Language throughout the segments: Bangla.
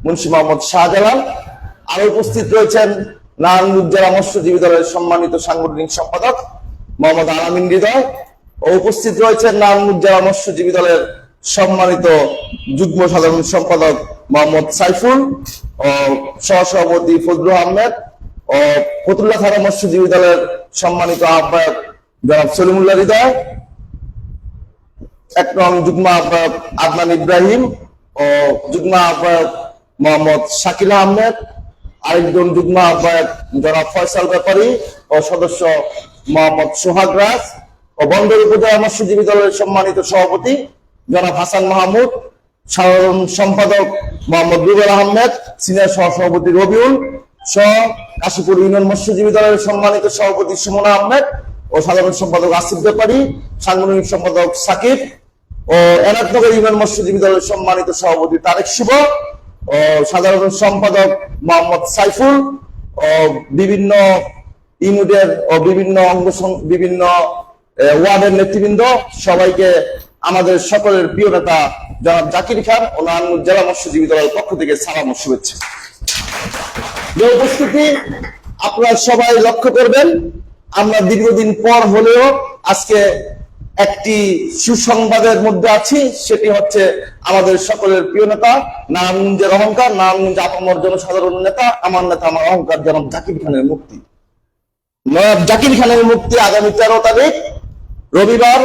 মুন্সি মোহাম্মদ শাহজালাল। আরো উপস্থিত রয়েছেন নারায়ণগঞ্জ জেলা মৎস্যজীবী দলের সম্মানিত সাংগঠনিক সম্পাদক মোহাম্মদ আলামিন হৃদয় ও উপস্থিত রয়েছেন নারায়ণগঞ্জ জেলা মৎস্যজীবী দলের সম্মানিত যুগ্ম সাধারণ সম্পাদক মোহাম্মদ সাইফুল ও সহসভাপতি ফজলুল আহমেদ ও ফতুল্লা থানা মৎস্যজীবী দলের সম্মানিত আহ্বায়ক জনাব সলিমুল্লাহ হৃদয়, 1 নং যুগ্ম আহ্বায়ক আদনান ইব্রাহিম ও যুগ্ম আহ্বায়ক মোহাম্মদ শাকিল আহমেদ, আরেকজন যুগ্ম আহ্বায়ক জনাব ফয়সাল ব্যাপারী ও সদস্য মোহাম্মদ সোহাগ রাজ ও বন্দর উপজেলা মৎস্যজীবী দলের সম্মানিত সভাপতি জনাব হাসান মাহমুদ, সাধারণ সম্পাদক মোহাম্মদ রুবেল আহমেদ, সিনিয়র সহসভাপতি রবিউল সহ কাশীপুর ইউনিয়ন মৎস্যজীবী দলের সম্মানিত সভাপতি সুমনা আহমেদ ও সাধারণ সম্পাদক আসিফ ব্যাপারী, সাংগঠনিক সম্পাদক সাকিব ও এনায়তনগর ইউনিয়ন মৎস্যজীবী দলের সম্মানিত সভাপতি তারেক শুভ ও সাধারণ সম্পাদক মোহাম্মদ সাইফুল ও বিভিন্ন ইউনিটের ও বিভিন্ন ওয়ার্ডের নেতৃবৃন্দ, সবাইকে আমাদের সকলের প্রিয় নেতা জনাব জাকির খান ও নারায়ণগঞ্জ জেলা মৎস্যজীবী দলের পক্ষ থেকে সালাম ও শুভেচ্ছা। যে উপস্থিতি আপনারা সবাই লক্ষ্য করবেন, আমরা দীর্ঘদিন পর হলেও আজকে একটি সুসংবাদের মধ্যে আছি, সেটি হচ্ছে আমাদের সকলের প্রিয় নেতা নারায়ণগঞ্জের অহংকার, নারায়ণগঞ্জ আপামর জনসাধারণ নেতা, আমার নেতা আমার অহংকার জনাব জাকির খানের মুক্তি। নবাব জাকির খানের মুক্তি আগামী 13 তারিখ রবিবার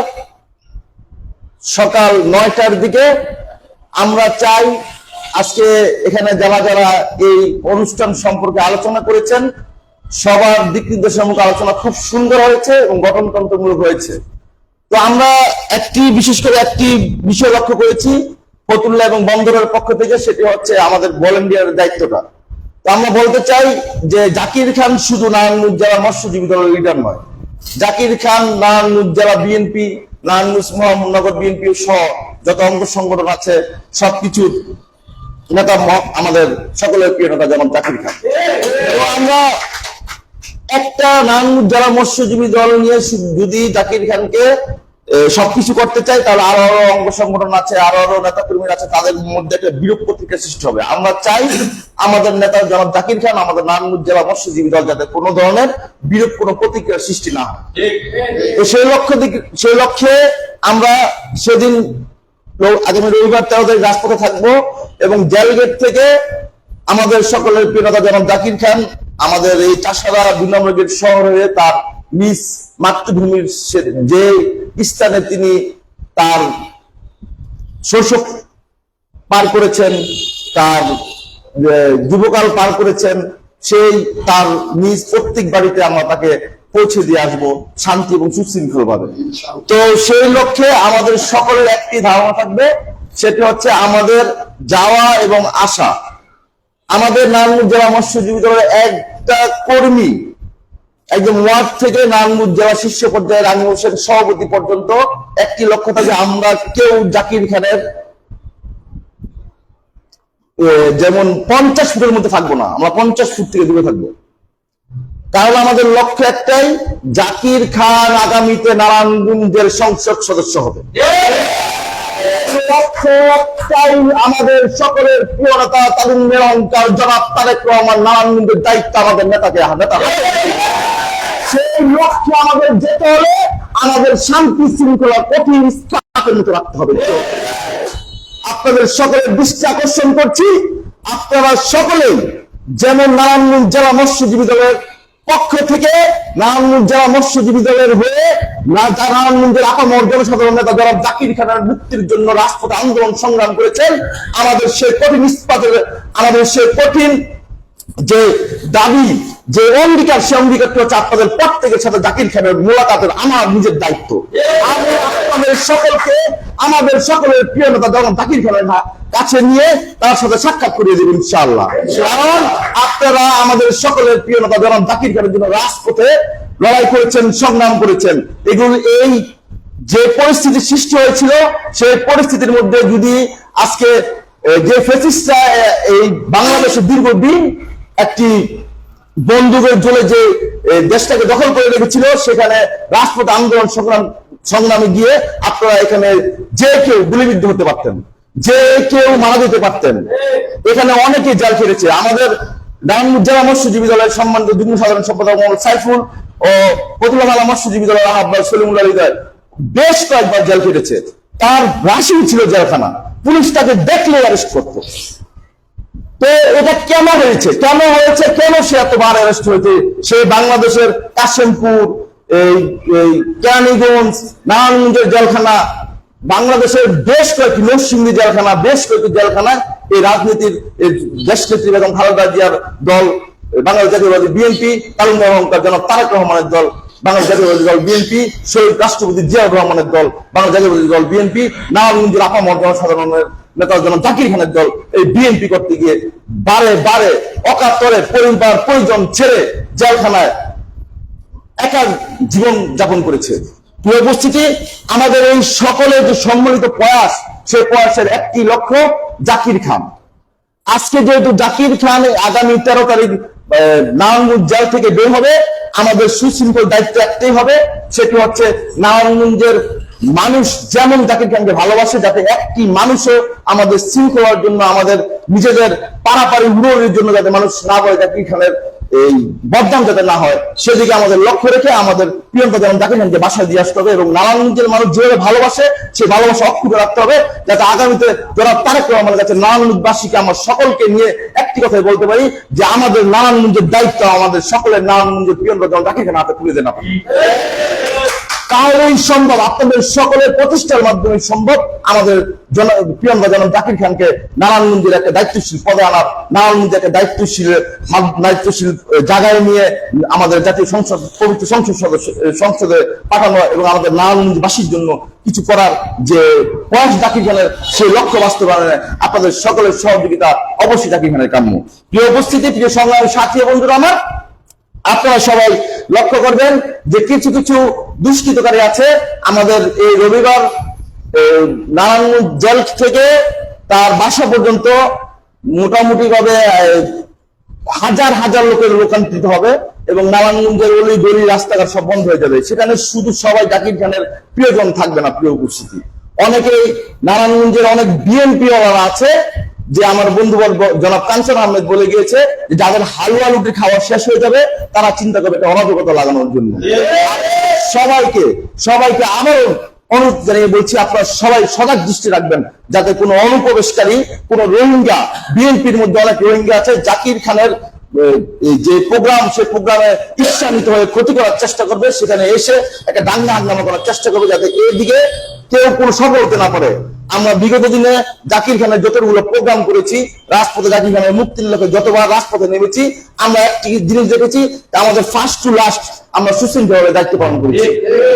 সকাল 9টার দিকে। আমরা চাই আজকে এখানে যারা যারা এই অনুষ্ঠান সম্পর্কে আলোচনা করেছেন সবার দিক নির্দেশনামূলক আলোচনা খুব সুন্দর হয়েছে এবং গঠনতন্ত্রমূলক হয়েছে। তো আমরা বিশেষ করে একটি বিষয় লক্ষ্য করেছি ফতুল্লা এবং বন্দরের পক্ষ থেকে, সেটি হচ্ছে আমাদের ভলেন্টিয়ারের দায়িত্বটা। তো আমরা বলতে চাই যে জাকির খান শুধু নারায়ণগঞ্জ জেলা মৎস্যজীবী দলের লিডার নয়, জাকির খান নারায়ণগঞ্জ জেলা বিএনপি, নারায়ণগঞ্জ মহানগর বিএনপি সহ যত অঙ্গ সংগঠন আছে সবকিছুর নেতা আমাদের সকলের প্রিয় নেতা যেমন জাকির খান। তো আমরা একটা নারায়ণগঞ্জ জেলা মৎস্যজীবী দল নিয়ে যদি জাকির খানকে সবকিছু করতে চাই, তাহলে আরো অঙ্গ সংগঠন আছে, আরো নেতা কর্মীরা আছে, তাদের মধ্যে একটা বিরূপ প্রতিক্রিয়া সৃষ্টি হবে। আমরা চাই আমাদের নেতা জনাব জাকির খান, আমাদের নারায়ণগঞ্জ জেলা মৎস্যজীবী দল যাতে কোনো ধরনের বিরূপ কোনো প্রতিক্রিয়া সৃষ্টি না হয়। তো সেই লক্ষ্যে আমরা সেদিন আগামী রবিবার 13 তারিখ রাজপথে থাকবো এবং জেল গেট থেকে আমাদের সকলের প্রিয় নেতা জনাব জাকির খান আমাদের এই চাষারা 2 নম্বর গেট শহর হয়ে তার নিজ মাতৃভূমির যে স্থানে তিনি তার শৈশব পার করেছেন, তার যুবকাল পার করেছেন, সেই তার নিজ প্রত্যেক বাড়িতে আমরা তাকে পৌঁছে দিয়ে আসবো শান্তি এবং সুশৃঙ্খল ভাবে। তো সেই লক্ষ্যে আমাদের সকলের একটি ধারণা থাকবে, সেটি হচ্ছে আমাদের যাওয়া এবং আসা। আমাদের নারায়ণগঞ্জ জেলা মৎস্যজীবী দলের একটা কর্মী একদম ওয়ার্ড থেকে নারায়ণগঞ্জ জেলা শীর্ষ পর্যায়ে রানী হোসেন সভাপতি পর্যন্ত একটি লক্ষ্য থাকে, আমরা কেউ জাকির খানের যেমন 50 ফুটের মধ্যে থাকবো না, আমরা 50 ফুট থেকে দূরে থাকবো। কারণ আমাদের লক্ষ্য একটাই, জাকির খান আগামীতে নারায়ণগঞ্জের সংসদ সদস্য হবে। আমাদের সকলের প্রিয় নেতা তারুণ্যের অহংকার জনাব তারেক রহমান নারায়ণগঞ্জের দায়িত্ব আমাদের নেতাকে সেই লক্ষ্যে আমাদের যেতে হলে আমাদের শান্তি শৃঙ্খলা কঠিন স্থাপনের মতো রাখতে হবে। আপনাদের সকলের দৃষ্টি আকর্ষণ করছি, আপনারা সকলেই যেমন নারায়ণগঞ্জ জেলা মৎস্যজীবী দলের পক্ষ থেকে নারায়ণগঞ্জ জেলা মৎস্যজীবী দলের হয়ে নারায়ণগঞ্জের আপামর জনসাধারণ নেতা জনাব জাকির খানের মুক্তির জন্য রাজপথে আন্দোলন সংগ্রাম করেছেন, আমাদের সেই কঠিন ইস্পাতের আমাদের সেই কঠিন যে দাবি, যে অঙ্গীকার, সে অঙ্গীকারটি হচ্ছে আপনাদের প্রত্যেকের সাথে জাকির খানের মোলাকাতের আমার নিজের দায়িত্ব। আমি আপনাদের সকলকে আমাদের সকলের প্রিয় নেতা জনাব জাকির খানের কাছে নিয়ে তার সাথে সাক্ষাৎ করিয়ে দেবেন ইনশাআল্লাহ। কারণ আপনারা আমাদের সকলের প্রিয় নেতা জনাব জাকির খানের জন্য রাজপথে লড়াই করেছেন, সংগ্রাম করেছেন। এগুলো এই যে পরিস্থিতি সৃষ্টি হয়েছিল, সেই পরিস্থিতির মধ্যে যদি আজকে যে ফ্যাসিস্টরা এই বাংলাদেশে দীর্ঘদিন একটি বন্দুকের জোরে যে দেশটাকে দখল করে রেখেছিল, সেখানে রাজপথ আন্দোলন সংগ্রামে গিয়ে আপনারা এখানে যে কেউ গুলিবিদ্ধ হতে পারতেন। যে কেউ মারা যেতে পারতেন। এখানে অনেকে জেল খেটেছে। আমাদের নারায়ণগঞ্জ জেলা মৎস্যজীবী দলের সম্মানিত যুগ্ম সাধারণ সম্পাদক মোহাম্মদ সাইফুল ও ফতুল্লাহ আলা মৎস্যজীবী দলের আহ্বায়ক সলিমুল্লাহ হৃদয় বেশ কয়েকবার জেল খেটেছে। তার রাশি ছিল জেলখানা, পুলিশ তাকে দেখলে অ্যারেস্ট করতো। তো এটা কেন হয়েছে, কেন সে এতবার অ্যারেস্ট হয়েছে? সে বাংলাদেশের কাশিমপুর, এই কেরানীগঞ্জ, নারায়ণগঞ্জের জেলখানা, বাংলাদেশের বেশ কয়েকটি নরসিংদী জেলখানা, বেশ কয়েকটি জেলখানায় এই রাজনীতির দেশনেত্রী বেগম খালেদা জিয়ার দল, বাংলাদেশ জাতীয়বাদী বিএনপি, তারুণ্যের অহংকার জনাব তারেক রহমানের দল, বাংলাদেশ জাতীয়বাদী দল বিএনপি, শহীদ রাষ্ট্রপতি জিয়াউর রহমানের দল, বাংলাদেশ জাতীয়বাদী দল বিএনপি, নারায়ণগঞ্জের আপামর জনসাধারণের নেতা জনাব জাকির খানের দল এই বিএনপি করতে গিয়ে বারে বারে অকাতরে পরিবার পরিজন ছেড়ে জেলখানায় একা জীবন যাপন করেছে। প্রিয় উপস্থিতি, আমাদের এই সকলের যে সম্মিলিত প্রয়াস, সেই প্রয়াসের একটি লক্ষ্য জাকির খান। আজকে যেহেতু জাকির খান আগামী 13 তারিখ নারায়ণগঞ্জ জেল থেকে বের হবে, আমাদের সুশৃঙ্খল দায়িত্ব একটাই হবে, সেটি হচ্ছে নারায়ণগঞ্জের মানুষ যেমন জাকির খানকে ভালোবাসে, যাতে একটি মানুষও আমাদের শৃঙ্খলার জন্য, আমাদের নিজেদের পারাপারি উড়োর জন্য যাতে মানুষ না বলে জাকির খানের এই বদনাম যাতে না হয়, সেদিকে আমাদের লক্ষ্য রেখে আমাদের প্রিয়ঙ্কা যেমন জাকির খানকে বাসায় দিয়ে আসতে হবে এবং নারায়ণগঞ্জের মানুষ যেভাবে ভালোবাসে সেই ভালোবাসা অক্ষুণ্ণ রাখতে হবে, যাতে আগামীতে জনাব তারেক রহমানের কাছে নারায়ণগঞ্জবাসীকে আমরা সকলকে নিয়ে একটি কথাই বলতে পারি যে আমাদের নারায়ণগঞ্জের দায়িত্ব আমাদের সকলের নারায়ণগঞ্জের প্রিয়ঙ্কা যেমন জাকির খান হাতে তুলে দেন। তাহলেই সম্ভব, আপনাদের সকলের প্রতিষ্ঠার মাধ্যমে সম্ভব আমাদের প্রিয়ঙ্কা জনাব জাকির খানকে নারায়ণগঞ্জের একটা দায়িত্বশীল পদে আনার, নারায়ণগঞ্জের একটা দায়িত্বশীল জায়গায় নিয়ে আমাদের জাতীয় সংসদ, পবিত্র সংসদে পাঠানো এবং আমাদের নারায়ণগঞ্জবাসীর জন্য কিছু করার যে প্রয়াস জাকির খানের, সেই লক্ষ্য বাস্তবায়নে আপনাদের সকলের সহযোগিতা অবশ্যই জাকির খানের কাম্য। প্রিয় উপস্থিতি, প্রিয় সংগ্রামী সাথী বন্ধুরা আমার, আপনারা সবাই লক্ষ্য করবেন যে কিছু কিছু দুষ্কৃতকারী আছে আমাদের এই রবিবার নারায়ণগঞ্জ জেল থেকে তার বাসা পর্যন্ত মোটামুটি ভাবে হাজার হাজার লোকের লোকান্তরিত হবে এবং নারায়ণগঞ্জের অলি গলি রাস্তাঘাট সব বন্ধ হয়ে যাবে। সেখানে শুধু সবাই জাকির খানের প্রিয়জন থাকবে না। প্রিয় উপস্থিতি, অনেকেই নারায়ণগঞ্জের অনেক বিএনপি ওয়ালা আছে যে আমার বন্ধু জনাব কাঞ্চন আহমেদ বলে গিয়েছে যে যাদের হালুয়া রুটি খাওয়া শেষ হয়ে যাবে তারা চিন্তা করবে একটা অরাজকতা লাগানোর জন্য। সবাইকে আবারও অনুরোধ জানিয়ে বলছি, আপনারা সবাই সজাগ দৃষ্টি রাখবেন যাতে কোনো অনুপ্রবেশকারী, কোনো রোহিঙ্গা, বিএনপির মধ্যে অনেক রোহিঙ্গা আছে, জাকির খানের যে প্রোগ্রাম, সেই প্রোগ্রামে ঈর্ষান্বিত হয়ে ক্ষতি করার চেষ্টা করবে, সেখানে এসে একটা দাঙ্গা হাঙ্গামা করার চেষ্টা করবে, যাতে এইদিকে কেউ কোনো সফল হতে না পারে। আমরা বিগত দিনে জাকির খানের যতগুলো প্রোগ্রাম করেছি, রাজপথে জাকির খানের মুক্তির লক্ষ্যে যতবার রাজপথে নেমেছি, আমরা একটি জিনিস দেখেছি, আমাদের ফার্স্ট টু লাস্ট আমরা সুশৃঙ্খলভাবে দায়িত্ব পালন করেছি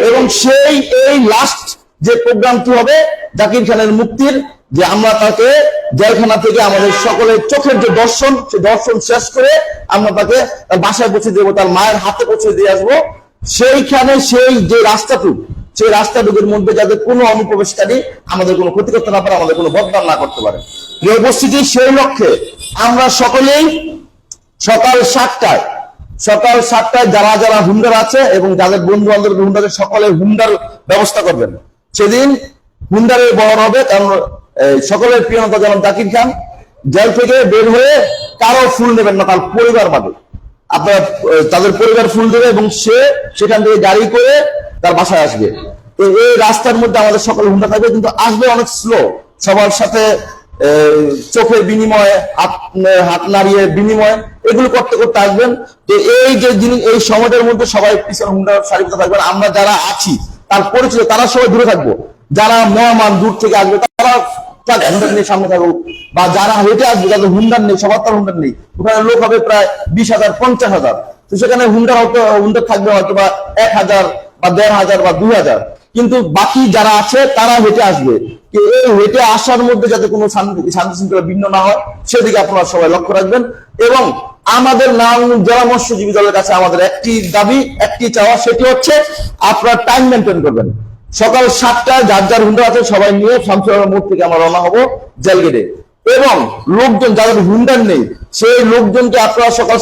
এবং সেই এই লাস্ট যে প্রোগ্রামটি হবে জাকির খানের মুক্তির, যে আমরা তাকে জেলখানা থেকে আমাদের সকলের চোখের যে দর্শন, সেই দর্শন শেষ করে আমরা তাকে তার বাসায় পৌঁছে দেবো, তার মায়ের হাতে পৌঁছে দিয়ে আসবো। সেইখানে সেই যে রাস্তাটুকু, সেই রাস্তাটুকুর মধ্যে যাতে কোনো অনুপ্রবেশকারী আমাদের কোনো ক্ষতি করতে না পারে, আমাদের কোনো বদনাম না করতে পারে। এই উপস্থিতি, সেই লক্ষ্যে আমরা সকলেই সকাল 7টায় যারা যারা হুন্ডার আছে এবং যাদের বন্ধু বান্ধব হুন্ডারের, সকলে হুন্ডার ব্যবস্থা করবেন। সেদিন হুন্ডারের বহর হবে, কারণ সকলের প্রিয় নেতা জনাব জাকির খান জেল থেকে বের হয়ে কারো ফুল নেবেন না, তার পরিবার বাদে আপনারা তাদের পরিবার ফুল দেবে এবং সে সেখান থেকে গাড়ি করে তার বাসায় আসবে। তো এই রাস্তার মধ্যে আমাদের সকল হুন্ডা থাকবে, কিন্তু আসবে অনেক স্লো, সবার সাথে চোখের বিনিময়ে, হাত নাড়িয়ে বিনিময়, এগুলো করতে করতে আসবেন। তো এই যে জিনিস, এই সময়টার মধ্যে সবাই পিছনে হুন্ডার সারিবদ্ধ থাকবেন। আমরা যারা আছি তার পরিচিত তারা সবাই দূরে থাকবো, যারা মহামান দূর থেকে আসবে তারা হুন্ডার নিয়ে সামনে থাকুক, বা যারা হেঁটে আসবে যাদের হুন্ডার নেই, সবার তার হুন্ডার নেই, ওখানে লোক হবে প্রায় 20,000 50,000। তো সেখানে হুন্ডার থাকবে হয়তো বা 1,000 বা 1,500 বা 2,000, কিন্তু বাকি যারা আছে তারা হেঁটে আসবে। এই হেঁটে আসার মধ্যে যাতে কোনো শান্তি শৃঙ্খলা ভিন্ন না হয়, সেদিকে আপনারা সবাই লক্ষ্য রাখবেন। এবং আমাদের নারায়ণগঞ্জ জেলা মৎস্যজীবী দলের কাছে আমাদের একটি দাবি, একটি চাওয়া, সেটি হচ্ছে আপনারা টাইম মেনটেন করবেন। সকাল 7টায় যার যার হুন্ডা আছে সবাই নিয়ে শামসুর মোড় থেকে আমরা রওনা হবো জেল গেটে, এবং লোকজন যাদের হুন্ডার নেই সেই লোকজনকে আপনারা সকাল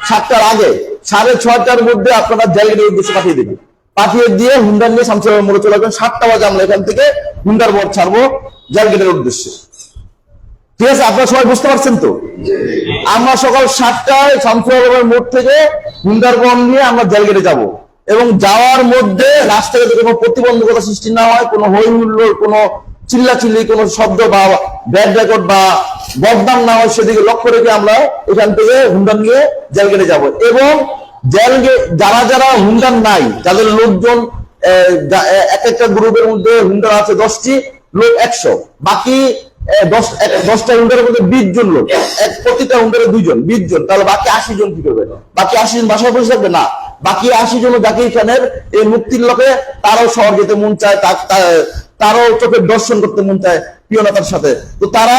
7টার আগে 6:30টার মধ্যে আপনারা জেল গেটের উদ্দেশ্যে পাঠিয়ে দেবেন। পাঠিয়ে দিয়ে হুন্ডার নিয়ে শামসুর মোড়ে চলে আসবেন। 7টা বাজে আমরা এখান থেকে হুন্ডার বর ছাড়বো জেল গেটের উদ্দেশ্যে। ঠিক আছে, আপনারা সবাই বুঝতে পারছেন তো? আমরা সকাল 7টায় শামসুর মোড় থেকে হুন্ডার বন নিয়ে আমরা জেল গেটে যাবো, এবং যাওয়ার মধ্যে রাস্তায় যাতে কোনো প্রতিবন্ধকতা সৃষ্টি না হয়, কোনো হই হুল্লোড়, কোনো চিল্লাচিল্লি, কোনো শব্দ বা ব্যাড রেকর্ড বা বদনাম না হয় সেদিকে লক্ষ্য রেখে আমরা এখান থেকে হুন্ডার নিয়ে জেল গেটে যাবো। এবং জেল গেট যারা যারা হুন্ডার নাই, যাদের লোকজন এক একটা গ্রুপের মধ্যে হুন্ডার আছে 10টি লোক 100, বাকি 10টা হুন্ডারের মধ্যে 20 জন লোক, প্রতিটা হুন্ডারে 2 জন, 20 জন, তাহলে বাকি 80 জন কি করবে? বাকি 80 জন বাসায় বসে থাকবে না। বাকি 80 জন জাকির খানের এই মুক্তির লোকে তারাও শহর যেতে মন চায়, তারাও চোখের দর্শন করতে মন চায় প্রিয় নেতার সাথে। তো তারা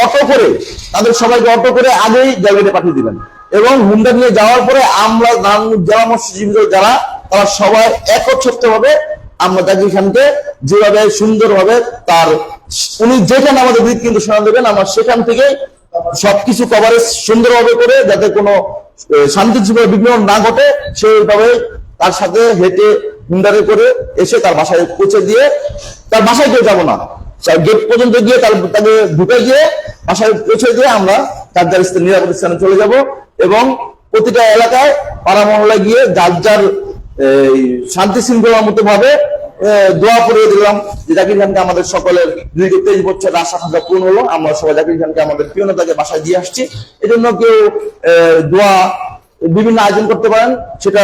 অটো করে, তাদের সবাইকে অটো করে আগেই জেলগেটে পাঠিয়ে দিবেন, এবং হুন্ডা নিয়ে যাওয়ার পরে আমরা নারায়ণগঞ্জ জেলা মৎস্যজীবী যারা, তারা সবাই একত্রিত ভাবে আমরা জাকির খানকে যেভাবে সুন্দরভাবে তার, উনি যেখানে আমাদের বিদ কিন্তু শোনা দেবেন, আমরা সেখান থেকে সবকিছু কভারেজ সুন্দরভাবে করে যাতে কোনো শান্তি জীবনে বিঘ্ন না ঘটে সেইভাবে তার সাথে হেঁটে হুন্ডারে করে এসে তার বাসায় পৌঁছে দিয়ে, তার বাসায় কেউ যাবো না, গেট পর্যন্ত গিয়ে তাকে ঢুকে গিয়ে বাসায় পৌঁছে দিয়ে আমরা তার নিরাপদ স্থানে চলে যাব। এবং প্রতিটা এলাকায় পাড়া মহল্লায় গিয়ে যার যার শান্তি শৃঙ্খলার মতো ভাবে দোয়া পড়িয়ে দিলাম যে জাকির খানকে আমাদের সকলের দীর্ঘ 23 বছর আশা আকাঙ্ক্ষা পূরণ হলো, আমরা সবাই জাকির খানকে আমাদের প্রিয় নেতাকে বাসায় দিয়ে আসছি। এজন্য কেউ দোয়া বিভিন্ন আয়োজন করতে পারেন, সেটা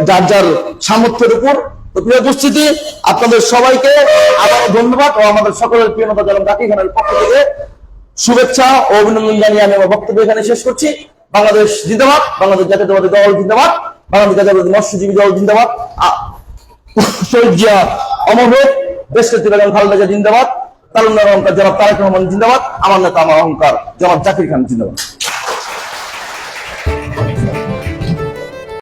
যার যার সামর্থ্যের উপর। তো প্রিয় উপস্থিতি, আপনাদের সবাইকে আবার ধন্যবাদ ও আমাদের সকলের প্রিয় নেতা জনাব জাকির খানের পক্ষ থেকে শুভেচ্ছা ও অভিনন্দন জানিয়ে আমি আমার বক্তব্য এখানে শেষ করছি। বাংলাদেশ জিন্দাবাদ, বাংলাদেশ জাতীয়তাবাদী দল জিন্দাবাদ, বাংলাদেশ জাতীয়তাবাদী মৎস্যজীবী দল জিন্দাবাদ, শহীদ জিয়া অমর হোক, দেশনেত্রী বেগম খালেদা জিয়া জিন্দাবাদ, তারুণ্যের অহংকার জনাব তারেক রহমান জিন্দাবাদ, আমার নেতা আমার অহংকার জনাব জাকির খান জিন্দাবাদ।